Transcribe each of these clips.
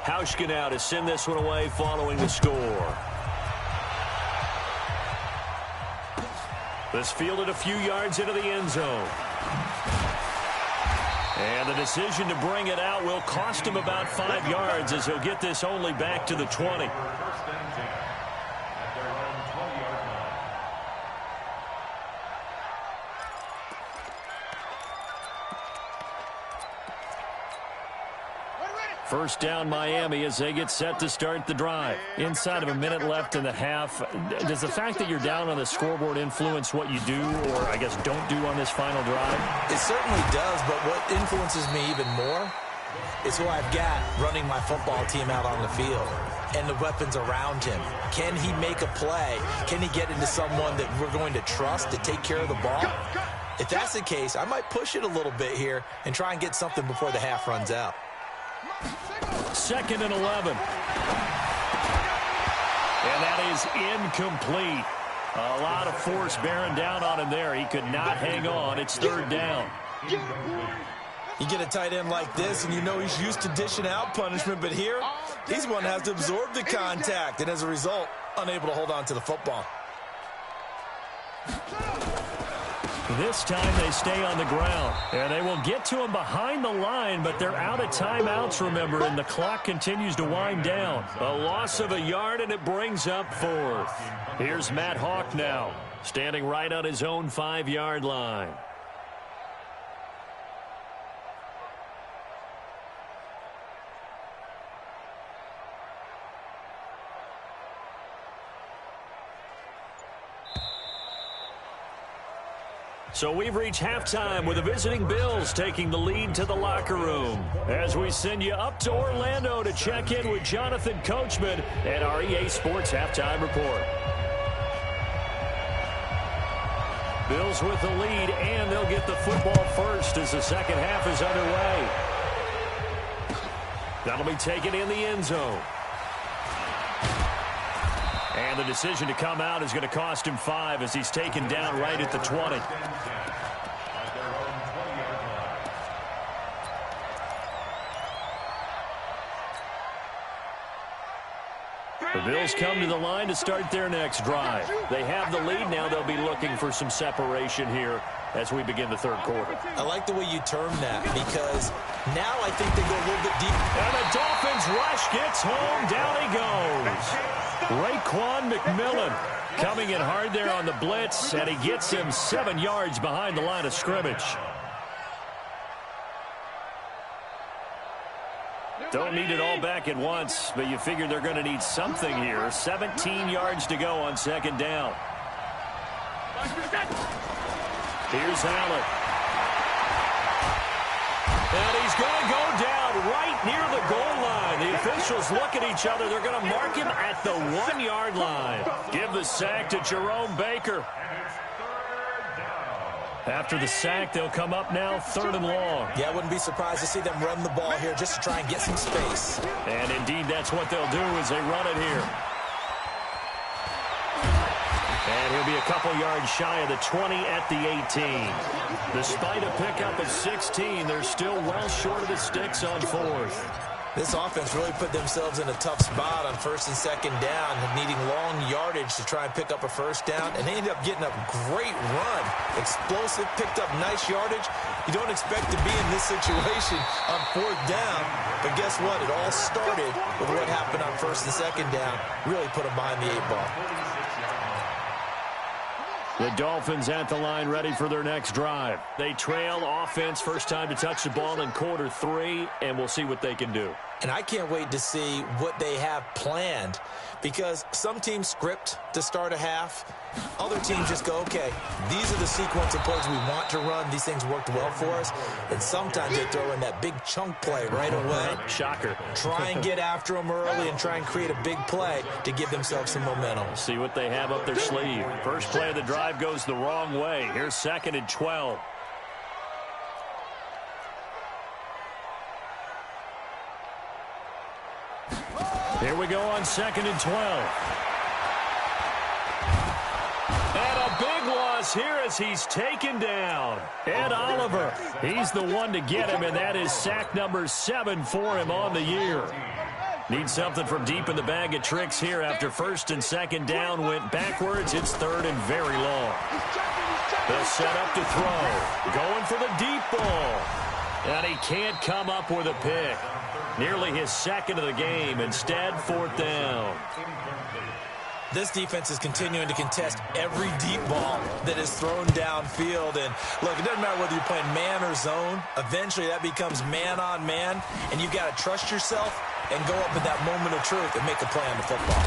Hauschka now to send this one away following the score. This fielded a few yards into the end zone. And the decision to bring it out will cost him about 5 yards as he'll get this only back to the 20. First down Miami as they get set to start the drive. Inside of a minute left in the half. Does the fact that you're down on the scoreboard influence what you do or, I guess, don't do on this final drive? It certainly does, but what influences me even more is who I've got running my football team out on the field and the weapons around him. Can he make a play? Can he get into someone that we're going to trust to take care of the ball? If that's the case, I might push it a little bit here and try and get something before the half runs out. 2nd and 11. And that is incomplete. A lot of force bearing down on him there. He could not hang on. It's 3rd down. You get a tight end like this, and you know he's used to dishing out punishment, but here, he's one that has to absorb the contact, and as a result, unable to hold on to the football. This time they stay on the ground, and they will get to him behind the line, but they're out of timeouts, remember, and the clock continues to wind down. A loss of a yard, and it brings up 4th. Here's Matt Hawk now, standing right on his own 5-yard line. So we've reached halftime with the visiting Bills taking the lead to the locker room. As we send you up to Orlando to check in with Jonathan Coachman and our EA Sports Halftime Report. Bills with the lead, and they'll get the football first as the second half is underway. That'll be taken in the end zone. And the decision to come out is going to cost him 5 as he's taken down right at the 20. The Bills come to the line to start their next drive. They have the lead now. They'll be looking for some separation here as we begin the third quarter. I like the way you term that because now I think they go a little bit deep. And the Dolphins rush gets home. Down he goes. Raekwon McMillan coming in hard there on the blitz, and he gets him 7 yards behind the line of scrimmage. Don't need it all back at once, but you figure they're going to need something here. 17 yards to go on 2nd down. Here's Allen. And he's going to go down right near the goal line. The officials look at each other. They're going to mark him at the 1-yard line. Give the sack to Jerome Baker. After the sack, they'll come up now 3rd and long. Yeah, I wouldn't be surprised to see them run the ball here just to try and get some space. And indeed, that's what they'll do as they run it here. And he'll be a couple yards shy of the 20 at the 18. Despite a pickup of 16, they're still well short of the sticks on 4th. This offense really put themselves in a tough spot on 1st and 2nd down, needing long yardage to try and pick up a 1st down, and they ended up getting a great run. Explosive, picked up nice yardage. You don't expect to be in this situation on 4th down, but guess what? It all started with what happened on 1st and 2nd down. Really put them behind the 8-ball. The Dolphins at the line ready for their next drive. They trail offense, first time to touch the ball in quarter 3, and we'll see what they can do. And I can't wait to see what they have planned because some teams script to start a half. Other teams just go, okay, these are the sequence of plays we want to run. These things worked well for us. And sometimes they throw in that big chunk play right away. Shocker. Try and get after them early and try and create a big play to give themselves some momentum. See what they have up their sleeve. First play of the drive goes the wrong way. Here's 2nd and 12. Here we go on 2nd and 12. And a big loss here as he's taken down. Ed Oliver, he's the one to get him, and that is sack number 7 for him on the year. Need something from deep in the bag of tricks here after first and second down went backwards. It's third and very long. They'll set up to throw. Going for the deep ball. And he can't come up with a pick. Nearly his second of the game. Instead, fourth down. This defense is continuing to contest every deep ball that is thrown downfield. And, look, it doesn't matter whether you're playing man or zone. Eventually, that becomes man-on-man. And you've got to trust yourself and go up in that moment of truth and make a play on the football.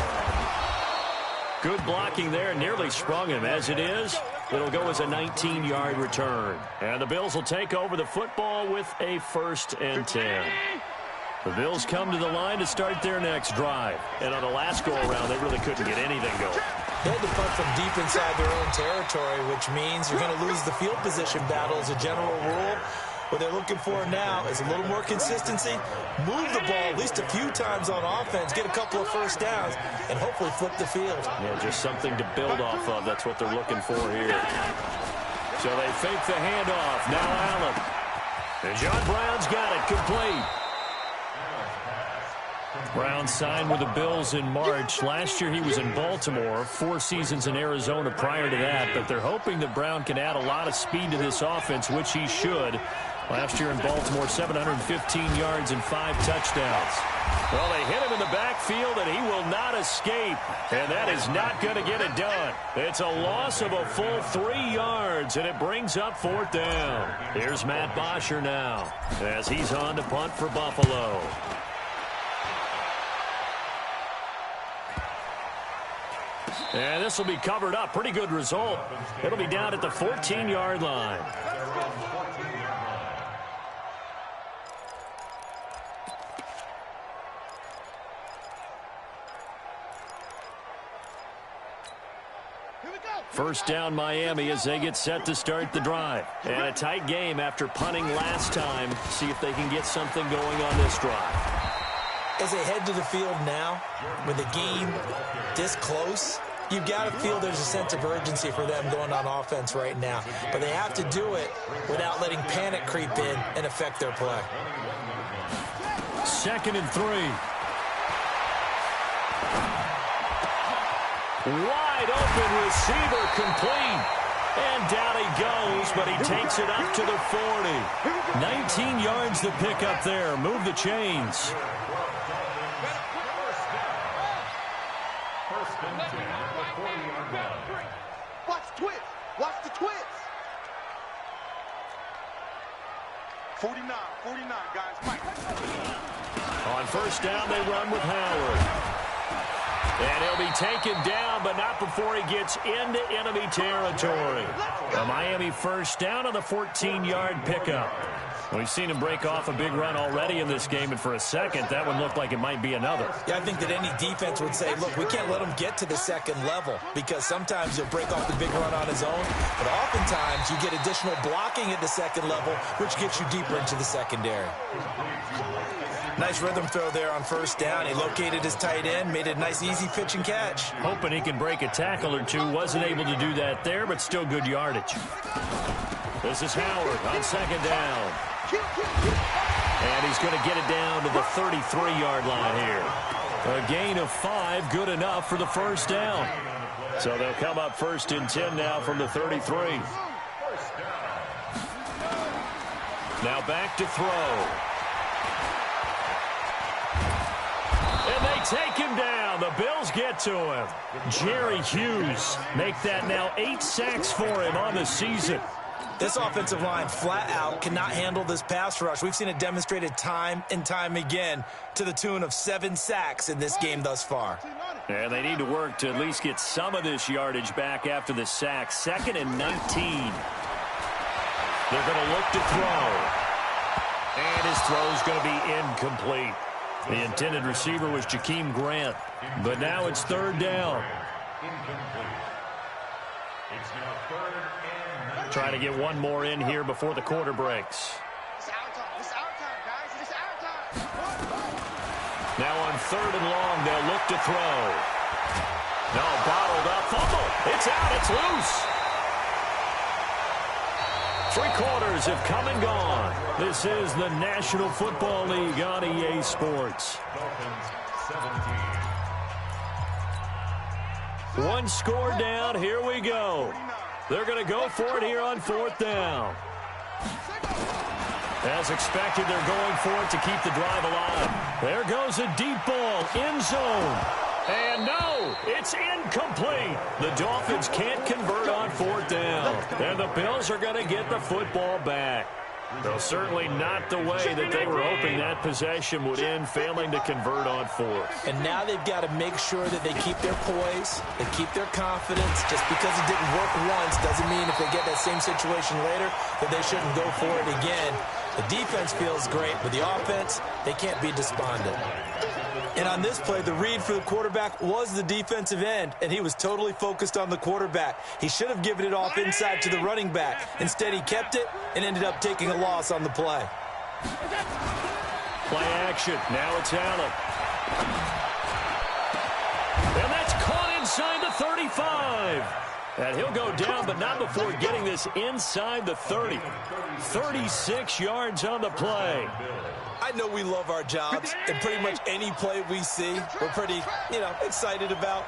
Good blocking there. Nearly sprung him. As it is, it'll go as a 19-yard return. And the Bills will take over the football with a 1st and 10. The Bills come to the line to start their next drive. And on the last go-around, they really couldn't get anything going. They had to punt from deep inside their own territory, which means you're going to lose the field position battle as a general rule. What they're looking for now is a little more consistency, move the ball at least a few times on offense, get a couple of first downs, and hopefully flip the field. Yeah, just something to build off of. That's what they're looking for here. So they fake the handoff. Now Allen. And John Brown's got it complete. Brown signed with the Bills in March. Last year he was in Baltimore, 4 seasons in Arizona prior to that, but they're hoping that Brown can add a lot of speed to this offense, which he should. Last year in Baltimore, 715 yards and 5 touchdowns. Well, they hit him in the backfield, and he will not escape, and that is not going to get it done. It's a loss of a full 3 yards, and it brings up 4th down. Here's Matt Bosher now as he's on to punt for Buffalo. And this will be covered up. Pretty good result. It'll be down at the 14-yard line. First down Miami as they get set to start the drive. And a tight game after punting last time. See if they can get something going on this drive. As they head to the field now, with the game this close, you've got to feel there's a sense of urgency for them going on offense right now. But they have to do it without letting panic creep in and affect their play. 2nd and 3. Wide open receiver complete. And down he goes, but he takes it up to the 40. 19 yards to pick up there. Move the chains. Watch the twist. Watch the twist. 49, guys. Mike. On first down, they run with Howard. And he'll be taken down, but not before he gets into enemy territory. A Miami first down on the 14-yard pickup. We've seen him break off a big run already in this game, and for a second, that one looked like it might be another. Yeah, I think that any defense would say, look, we can't let him get to the second level because sometimes he'll break off the big run on his own, but oftentimes you get additional blocking at the second level, which gets you deeper into the secondary. Nice rhythm throw there on first down. He located his tight end, made a nice easy pitch and catch. Hoping he can break a tackle or two. Wasn't able to do that there, but still good yardage. This is Howard on second down. And he's going to get it down to the 33-yard line here. A gain of 5, good enough for the first down. So they'll come up 1st and 10 now from the 33. Now back to throw. And they take him down. The Bills get to him. Jerry Hughes make that now 8 sacks for him on the season. This offensive line flat out cannot handle this pass rush. We've seen it demonstrated time and time again to the tune of 7 sacks in this game thus far. And they need to work to at least get some of this yardage back after the sack. 2nd and 19. They're going to look to throw. And his throw is going to be incomplete. The intended receiver was Jakeem Grant. But now it's 3rd down. Trying to get one more in here before the quarter breaks. Now on 3rd and long, they'll look to throw. No, bottled up. Fumble. It's out. It's loose. 3 quarters have come and gone. This is the National Football League on EA Sports. One score down. Here we go. They're going to go for it here on 4th down. As expected, they're going for it to keep the drive alive. There goes a deep ball, end zone. And no, it's incomplete. The Dolphins can't convert on 4th down. And the Bills are going to get the football back. Though certainly not the way that they were hoping that possession would end, failing to convert on 4th. And now they've got to make sure that they keep their poise, they keep their confidence. Just because it didn't work once doesn't mean if they get that same situation later that they shouldn't go for it again. The defense feels great, but the offense, they can't be despondent. And on this play, the read for the quarterback was the defensive end, and he was totally focused on the quarterback. He should have given it off inside to the running back. Instead, he kept it and ended up taking a loss on the play. Play action. Now it's Allen. And that's caught inside the 35. And he'll go down, but not before getting this inside the 30. 36 yards on the play. I know we love our jobs, and pretty much any play we see, we're pretty, excited about.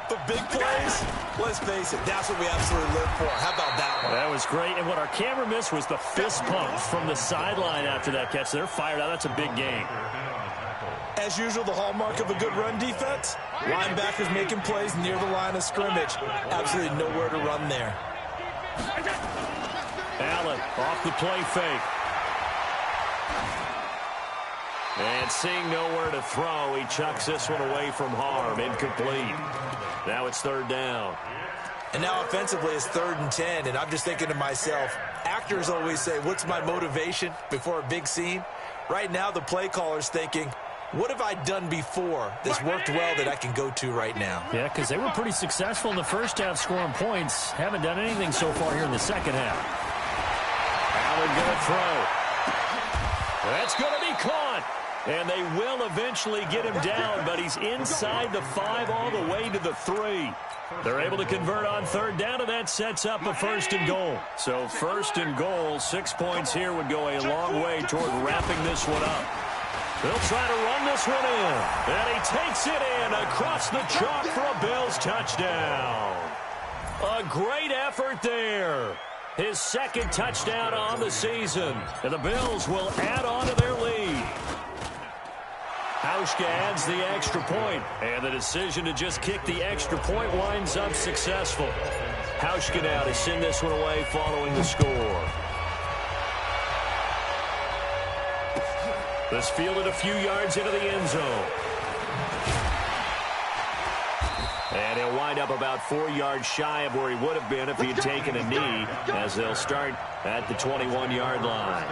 But big plays, let's face it, that's what we absolutely live for. How about that one? That was great, and what our camera missed was the fist pump from the sideline after that catch. They're fired out. That's a big game. As usual, the hallmark of a good run defense, linebackers making plays near the line of scrimmage. Absolutely nowhere to run there. Allen off the play fake. And seeing nowhere to throw, he chucks this one away from harm. Incomplete. Now it's 3rd down. And now offensively it's 3rd and 10, and I'm just thinking to myself, actors always say, what's my motivation before a big scene? Right now the play caller's thinking, what have I done before this worked well that I can go to right now? Yeah, because they were pretty successful in the first half scoring points. Haven't done anything so far here in the second half. Allen going to throw. That's going to be caught. And they will eventually get him down, but he's inside the 5 all the way to the 3. They're able to convert on 3rd down, and that sets up a 1st and goal. So 1st and goal, 6 points here would go a long way toward wrapping this one up. They'll try to run this one in, and he takes it in across the chalk for a Bills touchdown. A great effort there. His 2nd touchdown on the season, and the Bills will add on to their lead. Hauschka adds the extra point, and the decision to just kick the extra point winds up successful. Hauschka now to send this one away following the score. This fielded a few yards into the end zone. And he'll wind up about 4 yards shy of where he would have been if he had taken a knee, as they'll start at the 21-yard line.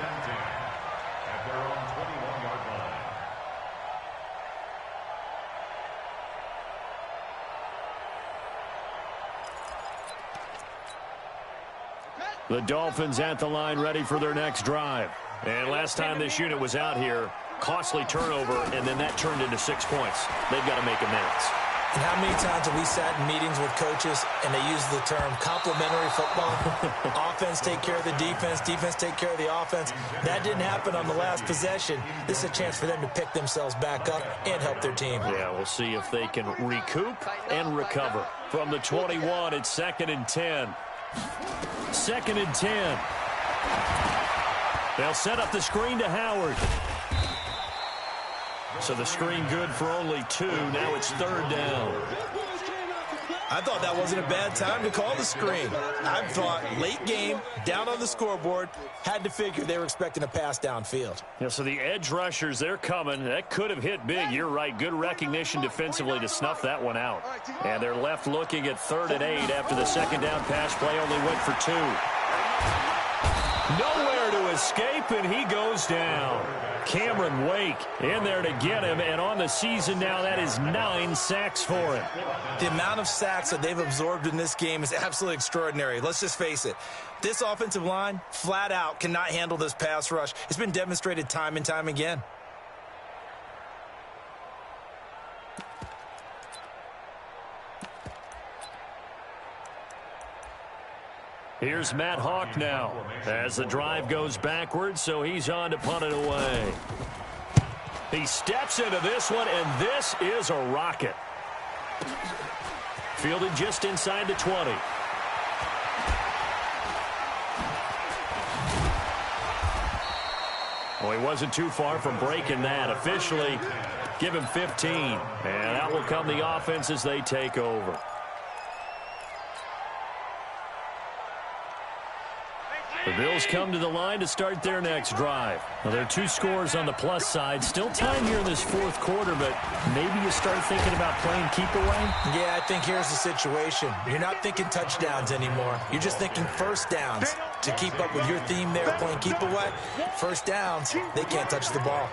The Dolphins at the line ready for their next drive. And last time this unit was out here, costly turnover, and then that turned into 6 points. They've got to make amends. And how many times have we sat in meetings with coaches and they use the term complementary football? Offense take care of the defense, defense take care of the offense. That didn't happen on the last possession. This is a chance for them to pick themselves back up and help their team. Yeah, we'll see if they can recoup and recover. From the 21, it's 2nd and 10. 2nd and 10. They'll set up the screen to Howard. So the screen good for only 2. Now it's 3rd down. I thought that wasn't a bad time to call the screen. I thought late game, down on the scoreboard, had to figure they were expecting a pass downfield. Yeah, so the edge rushers, they're coming. That could have hit big. You're right. Good recognition defensively to snuff that one out. And they're left looking at 3rd and 8 after the 2nd down pass play only went for 2. Nowhere to escape, and he goes down. Cameron Wake in there to get him, and on the season now, that is 9 sacks for him. The amount of sacks that they've absorbed in this game is absolutely extraordinary. Let's just face it. This offensive line, flat out, cannot handle this pass rush. It's been demonstrated time and time again. Here's Matt Hawk now as the drive goes backwards, so he's on to punt it away. He steps into this one, and this is a rocket. Fielded just inside the 20. Well, he wasn't too far from breaking that. Officially, give him 15. And out will come the offense as they take over. The Bills come to the line to start their next drive. Well, there are 2 scores on the plus side. Still time here in this fourth quarter, but maybe you start thinking about playing keep away? Yeah, I think here's the situation. You're not thinking touchdowns anymore. You're just thinking first downs. To keep up with your theme there, playing keep away, first downs, they can't touch the ball.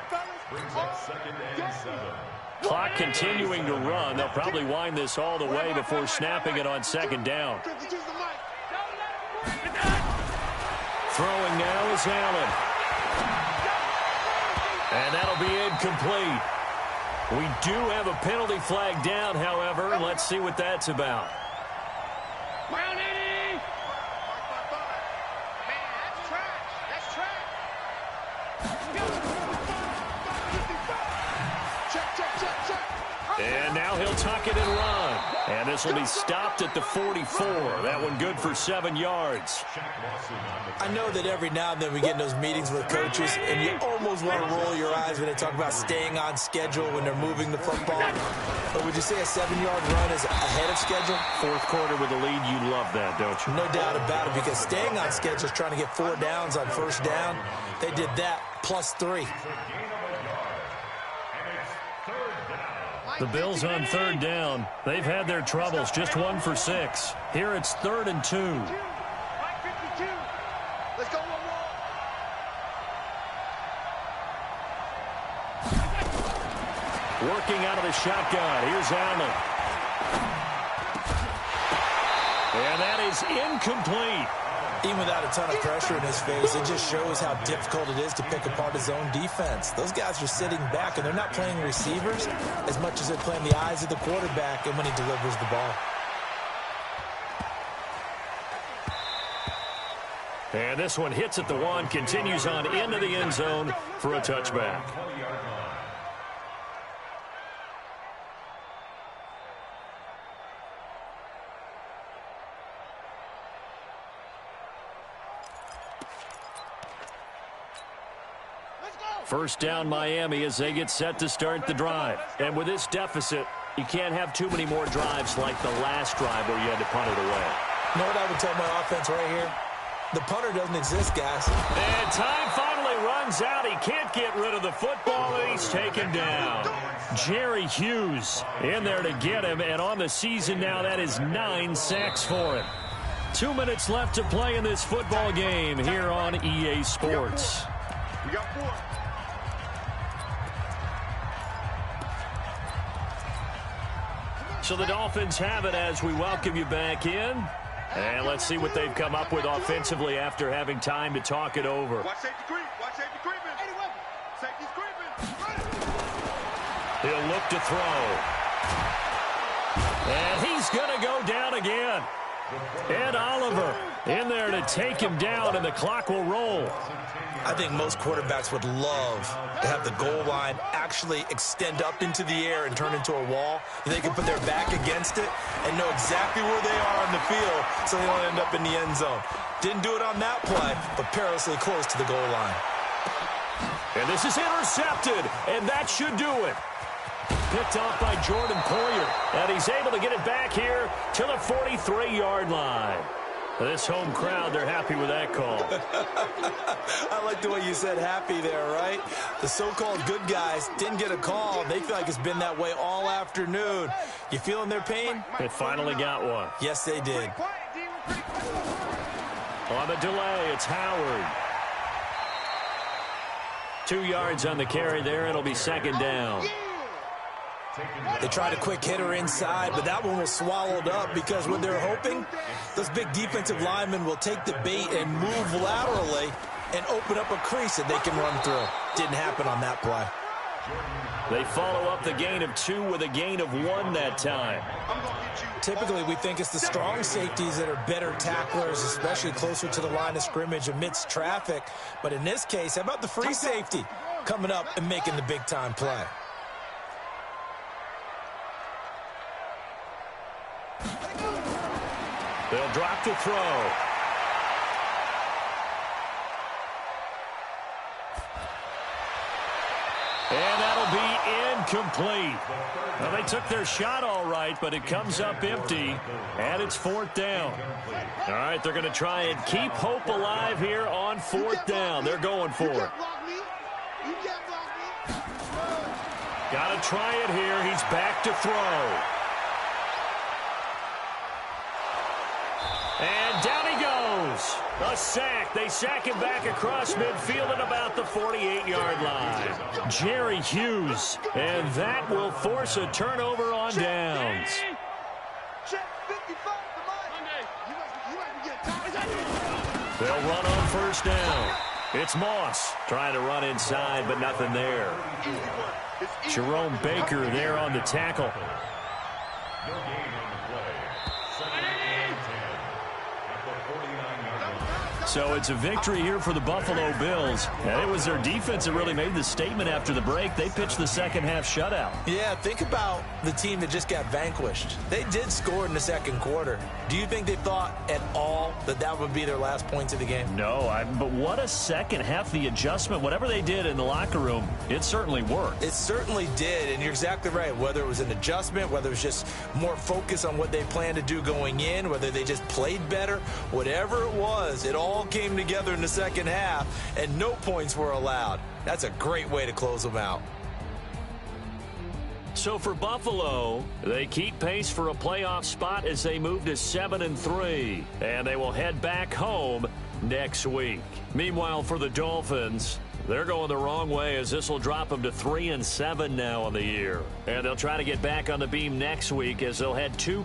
Clock continuing to run. They'll probably wind this all the way before snapping it on second down. Throwing now is Allen. And that'll be incomplete. We do have a penalty flag down, however. Let's see what that's about. And now he'll tuck it and run. And this will be stopped at the 44. That one good for 7 yards. I know that every now and then we get in those meetings with coaches, and you almost want to roll your eyes when they talk about staying on schedule when they're moving the football. But would you say a 7-yard run is ahead of schedule? Fourth quarter with a lead, you love that, don't you? No doubt about it, because staying on schedule is trying to get 4 downs on first down. They did that plus 3. The Bills on third down. They've had their troubles, just 1 for 6. Here it's 3rd and 2. Let's go, Working out of the shotgun. Here's Allen. And that is incomplete. Even without a ton of pressure in his face, it just shows how difficult it is to pick apart his own defense. Those guys are sitting back, and they're not playing receivers as much as they're playing the eyes of the quarterback and when he delivers the ball. And this one hits at the 1, continues on into the end zone for a touchback. First down Miami as they get set to start the drive. And with this deficit, you can't have too many more drives like the last drive where you had to punt it away. You know what I would tell my offense right here? The punter doesn't exist, guys. And time finally runs out. He can't get rid of the football, and he's taken down. Jerry Hughes in there to get him, and on the season now, that is 9 sacks for him. 2 minutes left to play in this football game here on EA Sports. We got 4. So the Dolphins have it as we welcome you back in. And let's see what they've come up with offensively after having time to talk it over. Watch safety creep. Watch safety creeping. Safety's creeping. He'll look to throw. And he's going to go down again. Ed Oliver in there to take him down, and the clock will roll. I think most quarterbacks would love to have the goal line actually extend up into the air and turn into a wall. They can put their back against it and know exactly where they are on the field so they don't end up in the end zone. Didn't do it on that play, but perilously close to the goal line. And this is intercepted, and that should do it. Picked off by Jordan Poyer, and he's able to get it back here to the 43-yard line. This home crowd, they're happy with that call. I like the way you said happy there, right? The so-called good guys didn't get a call. They feel like it's been that way all afternoon. You feeling their pain? They finally got one. Yes, they did. On the delay, it's Howard. 2 yards on the carry there. It'll be second down. They tried a quick hitter inside, but that one was swallowed up because what they're hoping, those big defensive linemen will take the bait and move laterally and open up a crease that they can run through. Didn't happen on that play. They follow up the gain of 2 with a gain of 1 that time. Typically, we think it's the strong safeties that are better tacklers, especially closer to the line of scrimmage amidst traffic. But in this case, how about the free safety? coming up and making the big-time play. They'll drop the throw. And that'll be incomplete. Well, they took their shot all right, but it comes up empty, and it's 4th down. All right, they're going to try and keep hope alive here on 4th down. They're going for it. Got to try it here. He's back to throw. And down he goes. A sack. They sack him back across midfield at about the 48-yard line. Jerry Hughes. And that will force a turnover on downs. They'll run on 1st down. It's Moss trying to run inside, but nothing there. Jerome Baker there on the tackle. So it's a victory here for the Buffalo Bills. And it was their defense that really made the statement after the break. They pitched the second-half shutout. Yeah, think about the team that just got vanquished. They did score in the second quarter. Do you think they thought at all that that would be their last points of the game? No, but what a second half. The adjustment, whatever they did in the locker room, it certainly worked. It certainly did, and you're exactly right. Whether it was an adjustment, whether it was just more focus on what they planned to do going in, whether they just played better, whatever it was, it all came together in the second half, and no points were allowed. That's a great way to close them out. So for Buffalo, they keep pace for a playoff spot as they move to 7-3, and they will head back home next week. Meanwhile, for the Dolphins, they're going the wrong way as this will drop them to 3-7 now on the year. And they'll try to get back on the beam next week as they'll head 2